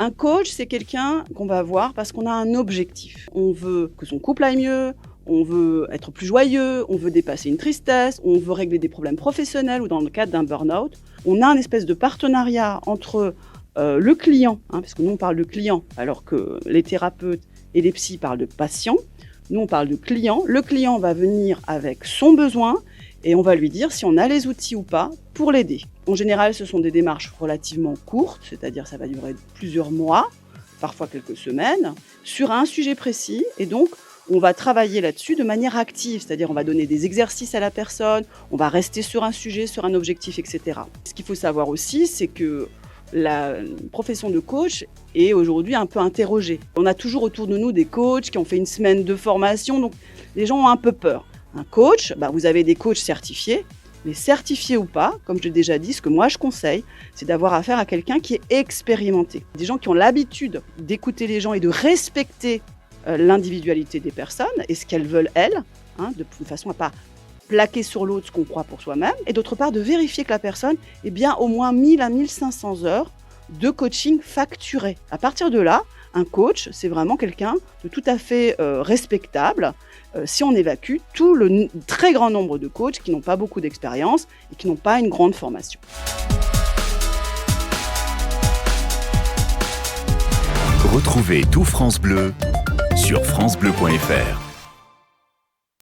Un coach, c'est quelqu'un qu'on va voir parce qu'on a un objectif. On veut que son couple aille mieux, on veut être plus joyeux, on veut dépasser une tristesse, on veut régler des problèmes professionnels ou dans le cadre d'un burn-out. On a un espèce de partenariat entre le client, parce que nous on parle de client alors que les thérapeutes et les psys parlent de patient. Nous on parle de client. Le client va venir avec son besoin et on va lui dire si on a les outils ou pas pour l'aider. En général, ce sont des démarches relativement courtes, c'est-à-dire ça va durer plusieurs mois, parfois quelques semaines, sur un sujet précis. Et donc, on va travailler là-dessus de manière active, c'est-à-dire on va donner des exercices à la personne, on va rester sur un sujet, sur un objectif, etc. Ce qu'il faut savoir aussi, c'est que la profession de coach est aujourd'hui un peu interrogée. On a toujours autour de nous des coachs qui ont fait une semaine de formation, donc les gens ont un peu peur. Un coach, vous avez des coachs certifiés, mais certifiés ou pas, comme je l'ai déjà dit, ce que moi je conseille, c'est d'avoir affaire à quelqu'un qui est expérimenté. Des gens qui ont l'habitude d'écouter les gens et de respecter l'individualité des personnes et ce qu'elles veulent elles, de façon à pas plaquer sur l'autre ce qu'on croit pour soi-même, et d'autre part de vérifier que la personne ait bien au moins 1000 à 1500 heures de coaching facturé. À partir de là, un coach, c'est vraiment quelqu'un de tout à fait respectable, si on évacue tout le très grand nombre de coachs qui n'ont pas beaucoup d'expérience et qui n'ont pas une grande formation. Retrouvez tout France Bleu sur francebleu.fr.